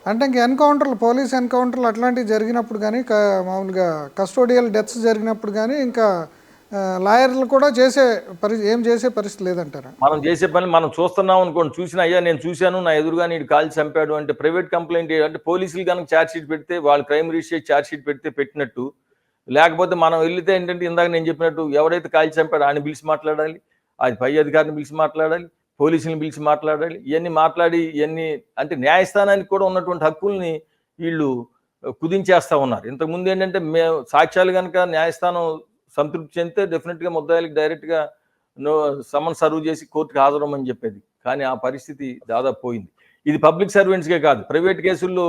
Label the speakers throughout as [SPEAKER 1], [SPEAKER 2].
[SPEAKER 1] అంటే ఇంక ఎన్కౌంటర్లు, పోలీస్ ఎన్కౌంటర్లు అట్లాంటివి జరిగినప్పుడు కానీ, మామూలుగా కస్టోడియల్ డెత్స్ జరిగినప్పుడు కానీ ఇంకా లాయర్లు కూడా ఏం చేసే పరిస్థితి లేదంటారా?
[SPEAKER 2] మనం చేసే పని మనం చూస్తున్నాం అనుకోండి, చూసిన అయ్యా నేను చూశాను, నా ఎదురుగా నీడు కాల్చి చంపాడు అంటే ప్రైవేట్ కంప్లైంట్ అంటే పోలీసులు కనుక ఛార్జ్ షీట్ పెడితే, వాళ్ళు క్రైమ్ రిజిస్టర్ ఛార్జ్ షీట్ పెడితే పెట్టినట్టు. లేకపోతే మనం వెళ్తే ఏంటంటే ఇందాక నేను చెప్పినట్టు ఎవరైతే కాల్చి చంపాడో ఆయన పిలిచి మాట్లాడాలి, అది పై అధికారిని పిలిచి మాట్లాడాలి, పోలీసులను పిలిచి మాట్లాడాలి. ఇవన్నీ మాట్లాడి ఇవన్నీ అంటే న్యాయస్థానానికి కూడా ఉన్నటువంటి హక్కుల్ని వీళ్ళు కుదించేస్తా ఉన్నారు. ఇంతకుముందు ఏంటంటే మేము సాక్ష్యాలు కనుక న్యాయస్థానం సంతృప్తి చెందితే డెఫినెట్గా ముద్దాయిలకు డైరెక్ట్గా సమన్ సర్వ్ చేసి కోర్టుకు హాజరమ్మని చెప్పేది. కానీ ఆ పరిస్థితి దాదాపు పోయింది. ఇది పబ్లిక్ సర్వెంట్స్కే కాదు, ప్రైవేట్ కేసుల్లో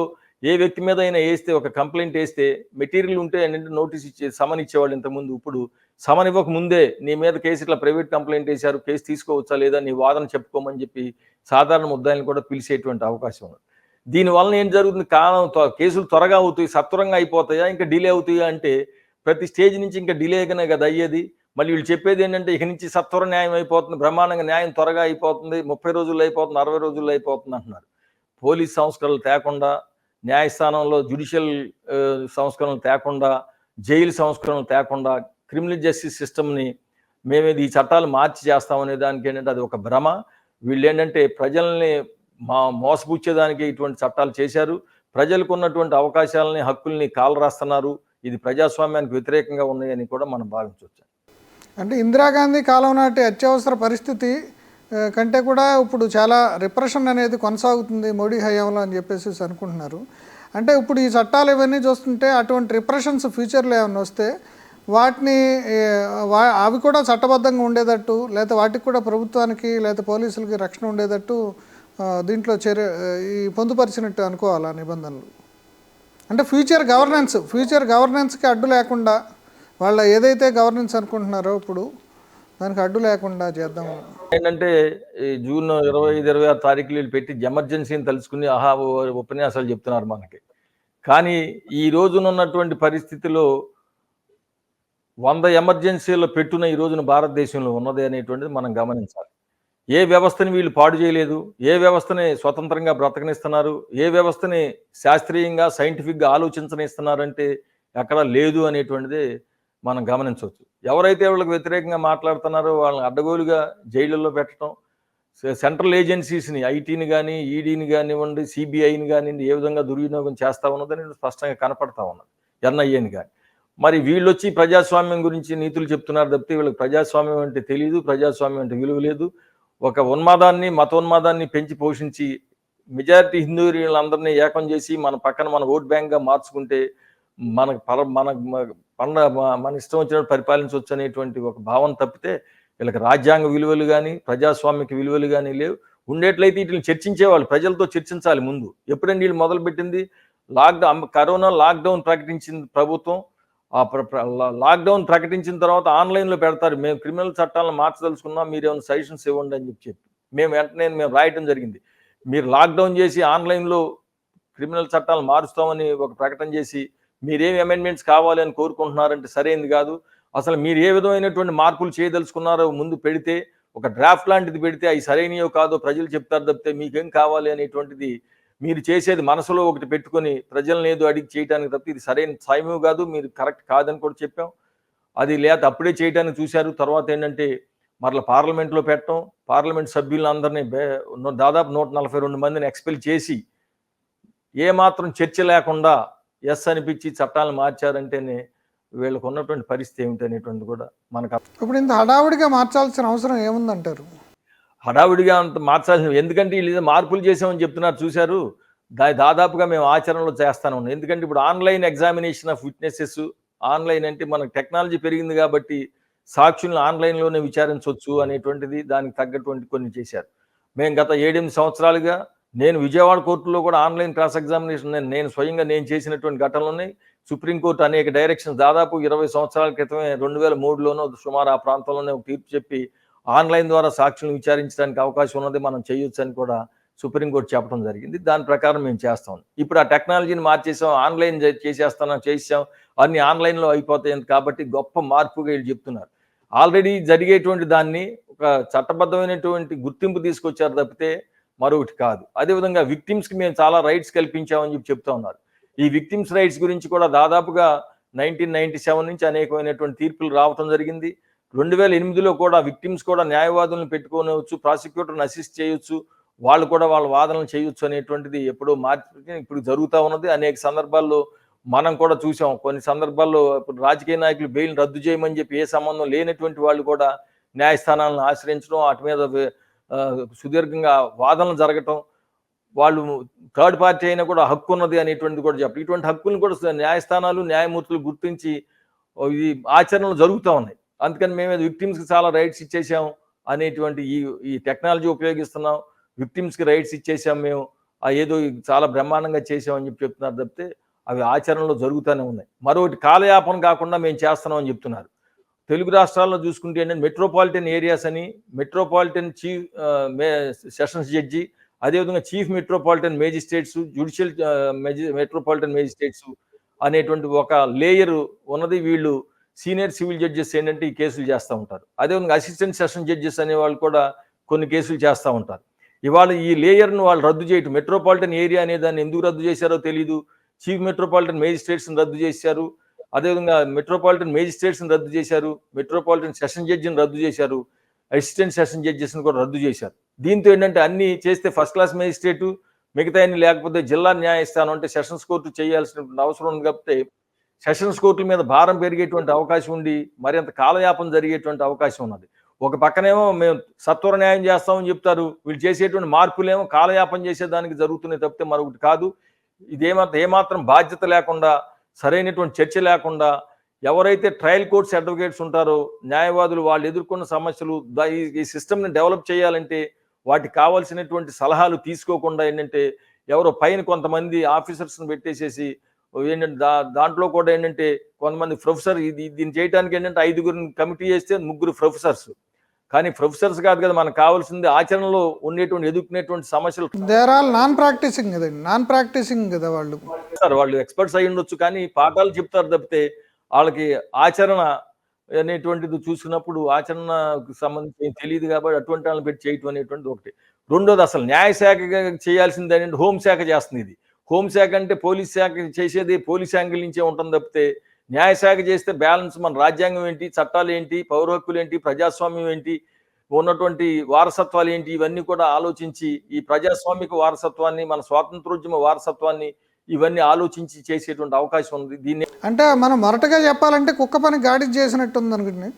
[SPEAKER 2] ఏ వ్యక్తి మీద అయినా వేస్తే, ఒక కంప్లైంట్ వేస్తే మెటీరియల్ ఉంటే ఏంటంటే నోటీస్ ఇచ్చే సమన్ ఇచ్చేవాళ్ళు ఇంతకుముందు. ఇప్పుడు సమన్ ఇవ్వక ముందే నీ మీద కేసు ఇట్లా ప్రైవేట్ కంప్లైంట్ వేశారు, కేసు తీసుకోవచ్చా లేదా, నీ వాదన చెప్పుకోమని చెప్పి సాధారణ ముద్దాయిలను కూడా పిలిచేటువంటి అవకాశం ఉంది. దీనివల్ల ఏం జరుగుతుంది, కేసులు త్వరగా అవుతాయి, సత్వరంగా అయిపోతాయా, ఇంకా డిలే అవుతాయా అంటే ప్రతి స్టేజ్ నుంచి ఇంకా డిలేగానే కదా అయ్యేది. మళ్ళీ వీళ్ళు చెప్పేది ఏంటంటే ఇక నుంచి సత్వర న్యాయం అయిపోతుంది, బ్రహ్మాండంగా న్యాయం త్వరగా అయిపోతుంది, 30 రోజుల్లో అయిపోతుంది, 60 రోజుల్లో అయిపోతుంది అంటున్నారు. పోలీస్ సంస్కరణలు తేకుండా, న్యాయస్థానంలో జ్యుడిషియల్ సంస్కరణలు తేకుండా, జైలు సంస్కరణలు తేకుండా, క్రిమినల్ జస్టిస్ సిస్టమ్ని మేమేది ఈ చట్టాలు మార్చి చేస్తామనే దానికి ఏంటంటే అది ఒక భ్రమ. వీళ్ళు ఏంటంటే ప్రజల్ని మోసపుచ్చేదానికి ఇటువంటి చట్టాలు చేశారు. ప్రజలకు ఉన్నటువంటి అవకాశాలని, హక్కుల్ని కాలరాస్తున్నారు. ఇది ప్రజాస్వామ్యానికి వ్యతిరేకంగా ఉన్నాయని కూడా మనం భావించవచ్చు.
[SPEAKER 1] అంటే ఇందిరాగాంధీ కాలం నాటి అత్యవసర పరిస్థితి కంటే కూడా ఇప్పుడు చాలా రిప్రెషన్ అనేది కొనసాగుతుంది మోడీ హయాంలో అని చెప్పేసి అనుకుంటున్నారు. అంటే ఇప్పుడు ఈ చట్టాలు ఇవన్నీ చూస్తుంటే అటువంటి రిప్రెషన్స్ ఫ్యూచర్లో ఏమైనా వస్తే వాటిని అవి కూడా చట్టబద్ధంగా ఉండేటట్టు, లేకపోతే వాటికి కూడా ప్రభుత్వానికి లేకపోతే పోలీసులకి రక్షణ ఉండేటట్టు దీంట్లో ఈ పొందుపరిచినట్టు అనుకోవాలా నిబంధనలు? అంటే ఫ్యూచర్ గవర్నెన్స్కి అడ్డు లేకుండా, వాళ్ళ ఏదైతే గవర్నెన్స్ అనుకుంటున్నారో ఇప్పుడు దానికి అడ్డు లేకుండా చేద్దాం.
[SPEAKER 2] ఏంటంటే ఈ జూన్ 25, 26 తారీఖులు పెట్టి ఎమర్జెన్సీని తలుచుకుని ఉపన్యాసాలు చెప్తున్నారు మనకి. కానీ ఈ రోజునున్నటువంటి పరిస్థితిలో 100 ఎమర్జెన్సీల్లో పెట్టున ఈ రోజున భారతదేశంలో ఉన్నది అనేటువంటిది మనం గమనించాలి. ఏ వ్యవస్థని వీళ్ళు పాడు చేయలేదు, ఏ వ్యవస్థని స్వతంత్రంగా బ్రతకనిస్తున్నారు, ఏ వ్యవస్థని శాస్త్రీయంగా సైంటిఫిక్గా ఆలోచించనిస్తున్నారంటే ఎక్కడా లేదు అనేటువంటిది మనం గమనించవచ్చు. ఎవరైతే వాళ్ళకి వ్యతిరేకంగా మాట్లాడుతున్నారో వాళ్ళని అడ్డగోలుగా జైళ్ళల్లో పెట్టడం, సెంట్రల్ ఏజెన్సీస్ని ఐటీని కానీ, ఈడీని కానివ్వండి, సిబిఐని కానివ్వండి ఏ విధంగా దుర్వినియోగం చేస్తూ ఉన్నదని స్పష్టంగా కనపడతా ఉన్నది, ఎన్ఐఏని కానీ. మరి వీళ్ళొచ్చి ప్రజాస్వామ్యం గురించి నీతులు చెప్తున్నారు తప్పితే వీళ్ళకి ప్రజాస్వామ్యం అంటే తెలియదు, ప్రజాస్వామ్యం అంటే విలువ లేదు. ఒక ఉన్మాదాన్ని, మతోన్మాదాన్ని పెంచి పోషించి మెజారిటీ హిందూలందరినీ ఏకం చేసి మన పక్కన మన ఓట్ బ్యాంక్గా మార్చుకుంటే మన ఇష్టం వచ్చినట్టు పరిపాలించవచ్చు అనేటువంటి ఒక భావన తప్పితే వీళ్ళకి రాజ్యాంగ విలువలు కానీ, ప్రజాస్వామిక విలువలు కానీ లేవు. ఉండేట్లయితే వీటిని చర్చించేవాళ్ళు, ప్రజలతో చర్చించాలి ముందు. ఎప్పుడండి వీళ్ళు మొదలుపెట్టింది? కరోనా లాక్డౌన్ ప్రకటించింది ప్రభుత్వం. ఆ లాక్డౌన్ ప్రకటించిన తర్వాత ఆన్లైన్లో పెడతారు, మేము క్రిమినల్ చట్టాలను మార్చదలుచుకున్నాం, మీరు ఏమైనా సజెషన్స్ ఇవ్వండి అని చెప్పి మేము వెంటనే రాయటం జరిగింది. మీరు లాక్డౌన్ చేసి ఆన్లైన్లో క్రిమినల్ చట్టాలు మారుస్తామని ఒక ప్రకటన చేసి మీరేమి అమెండ్మెంట్స్ కావాలి అని కోరుకుంటున్నారంటే సరైనది కాదు. అసలు మీరు ఏ విధమైనటువంటి మార్పులు చేయదలుచుకున్నారో ముందు పెడితే, ఒక డ్రాఫ్ట్ లాంటిది పెడితే అవి సరైనయో కాదో ప్రజలు చెప్తారు తప్పితే మీకేం కావాలి అనేటువంటిది మీరు చేసేది మనసులో ఒకటి పెట్టుకొని ప్రజలను ఏదో అడిగి చేయడానికి తప్పితే ఇది సరైన సమయం కాదు, మీరు కరెక్ట్ కాదని కూడా చెప్పాం. అది లేదా అప్పుడే చేయడానికి చూశారు. తర్వాత ఏంటంటే మరలా పార్లమెంట్లో పెట్టడం, పార్లమెంట్ సభ్యులందరినీ దాదాపు 142 మందిని ఎక్స్పెల్ చేసి ఏమాత్రం చర్చ లేకుండా ఎస్ అనిపించి చట్టాలను మార్చారంటేనే వీళ్ళకు ఉన్నటువంటి పరిస్థితి ఏమిటనేటువంటి కూడా మనకు.
[SPEAKER 1] ఇప్పుడు ఇంత హడావుడిగా మార్చాల్సిన అవసరం ఏముందంటారు?
[SPEAKER 2] హడావుడిగా అంత మార్చాల్సిన, ఎందుకంటే వీళ్ళు మార్పులు చేసామని చెప్తున్నారు చూశారు, దాదాపుగా మేము ఆచరణలో చేస్తాను ఉన్నాం. ఎందుకంటే ఇప్పుడు online examination of witnesses, online అంటే మనకు టెక్నాలజీ పెరిగింది కాబట్టి సాక్షులను ఆన్లైన్లోనే విచారించవచ్చు అనేటువంటిది, దానికి తగ్గటువంటి కొన్ని చేశారు. మేము గత 7-8 సంవత్సరాలుగా నేను విజయవాడ కోర్టులో కూడా ఆన్లైన్ క్రాస్ ఎగ్జామినేషన్ నేను స్వయంగా చేసినటువంటి ఘటనలు ఉన్నాయి. సుప్రీంకోర్టు అనేక డైరెక్షన్స్ దాదాపు 20 సంవత్సరాల క్రితమే 2003లోనో సుమారు ఆ ప్రాంతంలోనే ఒక తీర్పు చెప్పి ఆన్లైన్ ద్వారా సాక్షులను విచారించడానికి అవకాశం ఉన్నది, మనం చేయొచ్చు అని కూడా సుప్రీంకోర్టు చెప్పడం జరిగింది. దాని ప్రకారం మేము చేస్తాం. ఇప్పుడు ఆ టెక్నాలజీని మార్చేసాం, ఆన్లైన్ చేసాం, అన్ని ఆన్లైన్లో అయిపోతాయి కాబట్టి గొప్ప మార్పుగా వీళ్ళు చెప్తున్నారు. ఆల్రెడీ జరిగేటువంటి దాన్ని ఒక చట్టబద్ధమైనటువంటి గుర్తింపు తీసుకొచ్చారు తప్పితే మరొకటి కాదు. అదేవిధంగా విక్టిమ్స్కి మేము చాలా రైట్స్ కల్పించామని చెప్పి చెప్తా ఉన్నారు. ఈ విక్టిమ్స్ రైట్స్ గురించి కూడా దాదాపుగా 1997 నుంచి అనేకమైనటువంటి తీర్పులు రావటం జరిగింది. 2008లో కూడా విక్టిమ్స్ కూడా న్యాయవాదులను పెట్టుకోవచ్చు, ప్రాసిక్యూటర్ని అసిస్ట్ చేయొచ్చు, వాళ్ళు కూడా వాళ్ళ వాదనలు చేయొచ్చు అనేటువంటిది ఎప్పుడో మార్చి ఇప్పుడు జరుగుతూ ఉన్నది. అనేక సందర్భాల్లో మనం కూడా చూసాం. కొన్ని సందర్భాల్లో ఇప్పుడు రాజకీయ నాయకులు బెయిల్ రద్దు చేయమని చెప్పి ఏ సంబంధం లేనటువంటి వాళ్ళు కూడా న్యాయస్థానాలను ఆశ్రయించడం, వాటి మీద సుదీర్ఘంగా వాదనలు జరగటం, వాళ్ళు థర్డ్ పార్టీ అయినా కూడా హక్కు ఉన్నది అనేటువంటిది కూడా చెప్పి ఇటువంటి హక్కులను కూడా న్యాయస్థానాలు న్యాయమూర్తులు గుర్తించి ఇది ఆచరణలు జరుగుతూ ఉన్నాయి. అందుకని మేము విక్టిమ్స్కి చాలా రైట్స్ ఇచ్చేసాం అనేటువంటి ఈ టెక్నాలజీ ఉపయోగిస్తున్నాం, విక్టిమ్స్కి రైట్స్ ఇచ్చేసాం మేము, ఏదో చాలా బ్రహ్మాండంగా చేసామని చెప్పి చెప్తున్నారు తప్పితే అవి ఆచరణలో జరుగుతూనే ఉన్నాయి. మరొకటి కాలయాపన కాకుండా మేము చేస్తున్నామని చెప్తున్నారు. తెలుగు రాష్ట్రాల్లో చూసుకుంటే ఏంటంటే మెట్రోపాలిటన్ ఏరియాస్ అని మెట్రోపాలిటన్ చీఫ్ సెషన్స్ జడ్జి, అదేవిధంగా chief metropolitan magistrates, judicial metropolitan magistrates అనేటువంటి ఒక లేయర్ ఉన్నది. వీళ్ళు సీనియర్ సివిల్ జడ్జెస్ ఏంటంటే ఈ కేసులు చేస్తూ ఉంటారు. అదేవిధంగా అసిస్టెంట్ సెషన్ జడ్జెస్ అనే వాళ్ళు కూడా కొన్ని కేసులు చేస్తూ ఉంటారు. ఇవాళ ఈ లేయర్ను వాళ్ళు రద్దు చేయటం, మెట్రోపాలిటన్ ఏరియా అనే దాన్ని ఎందుకు రద్దు చేశారో తెలియదు. చీఫ్ మెట్రోపాలిటన్ మేజిస్ట్రేట్స్ని రద్దు చేశారు, అదేవిధంగా మెట్రోపాలిటన్ మేజిస్ట్రేట్స్ని రద్దు చేశారు, మెట్రోపాలిటన్ సెషన్ జడ్జిని రద్దు చేశారు, అసిస్టెంట్ సెషన్ జడ్జెస్ని కూడా రద్దు చేశారు. దీంతో ఏంటంటే అన్ని చేస్తే ఫస్ట్ క్లాస్ మేజిస్ట్రేటు, మిగతా అన్ని లేకపోతే జిల్లా న్యాయస్థానం అంటే సెషన్స్ కోర్టు చేయాల్సినటువంటి అవసరం ఉంది. కాబట్టి సెషన్స్ కోర్టుల మీద భారం పెరిగేటువంటి అవకాశం ఉండి మరింత కాలయాపన జరిగేటువంటి అవకాశం ఉన్నది. ఒక పక్కనేమో మేము సత్వర న్యాయం చేస్తామని చెప్తారు, వీళ్ళు చేసేటువంటి మార్పులేమో కాలయాపన చేసేదానికి జరుగుతున్నాయి తప్పితే మరొకటి కాదు. ఏమాత్రం బాధ్యత లేకుండా, సరైనటువంటి చర్చ లేకుండా, ఎవరైతే ట్రయల్ కోర్ట్స్ అడ్వకేట్స్ ఉంటారో న్యాయవాదులు వాళ్ళు ఎదుర్కొన్న సమస్యలు ఈ సిస్టమ్ని డెవలప్ చేయాలంటే వాటికి కావాల్సినటువంటి సలహాలు తీసుకోకుండా ఏంటంటే ఎవరో పైన కొంతమంది ఆఫీసర్స్ని పెట్టేసేసి ఏంటంటే దాంట్లో కూడా ఏంటంటే కొంతమంది ప్రొఫెసర్ దీన్ని చేయడానికి ఏంటంటే 5గురిని కమిటీ చేస్తే 3 ప్రొఫెసర్స్, కానీ ప్రొఫెసర్స్ కాదు కదా మనకు కావాల్సింది ఆచరణలో ఉండేటువంటి ఎదుర్కొనేటువంటి సమస్యలు.
[SPEAKER 1] దేర్ ఆల్ నాన్ ప్రాక్టీసింగ్ కదండి, నాన్ ప్రాక్టీసింగ్ కదా వాళ్ళు.
[SPEAKER 2] సార్ వాళ్ళు ఎక్స్పర్ట్స్ అయి ఉండొచ్చు కానీ పాఠాలు చెప్తారు తప్పితే వాళ్ళకి ఆచరణ అనేటువంటిది చూసినప్పుడు ఆచరణకు సంబంధించి తెలియదు కాబట్టి అటువంటి వాళ్ళని పెట్టి చేయటం అనేటువంటిది ఒకటి. రెండోది అసలు న్యాయశాఖ చేయాల్సింది ఏంటంటే హోంశాఖ చేస్తుంది. ఇది హోంశాఖ అంటే పోలీస్ శాఖ చేసేది పోలీస్ యాంగిల్ నుంచే ఉంటుంది తప్పితే న్యాయశాఖ చేస్తే బ్యాలెన్స్ మన రాజ్యాంగం ఏంటి, చట్టాలు ఏంటి, పౌర హక్కులు ఏంటి, ప్రజాస్వామ్యం ఏంటి, ఉన్నటువంటి వారసత్వాలు ఏంటి, ఇవన్నీ కూడా ఆలోచించి ఈ ప్రజాస్వామిక వారసత్వాన్ని, మన స్వాతంత్రోద్యమ వారసత్వాన్ని ఇవన్నీ ఆలోచించి చేసేటువంటి అవకాశం ఉంది. దీన్ని
[SPEAKER 1] అంటే మనం మొరటగా చెప్పాలంటే కుక్క పని గాడి చేసినట్టుంది అనుకుంటున్నా.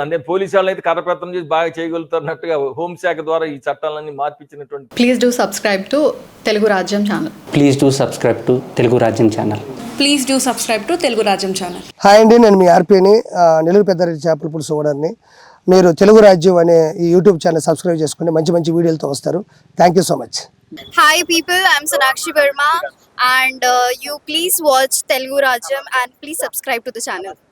[SPEAKER 2] అంతే పోలీసు వాళ్ళు అయితే కరపత్రం చేసి బాగా చేయగలుగుతున్నట్టుగా హోంశాఖ ద్వారా ఈ చట్టాలన్నీ మార్పించినటువంటి.
[SPEAKER 3] Please do subscribe to Telugu Rajyam channel.
[SPEAKER 4] Please do subscribe to Telugu Rajyam channel.
[SPEAKER 5] Please do subscribe to Telugu Rajyam channel.
[SPEAKER 6] Hi అండి, నేను మీ ఆర్పీని, నెల్లూరు పెద్దారెడ్డి చేపల పులుసు ఓనర్ని. మీరు తెలుగు రాజ్యం అనే ఈ యూట్యూబ్ ఛానల్ సబ్స్క్రైబ్ చేసుకుని మంచి మంచి వీడియోలతో వస్తారు. Thank you so much.
[SPEAKER 7] Hi people, I'm Sonakshi Verma and you please watch Telugu Rajyam and please subscribe to the channel.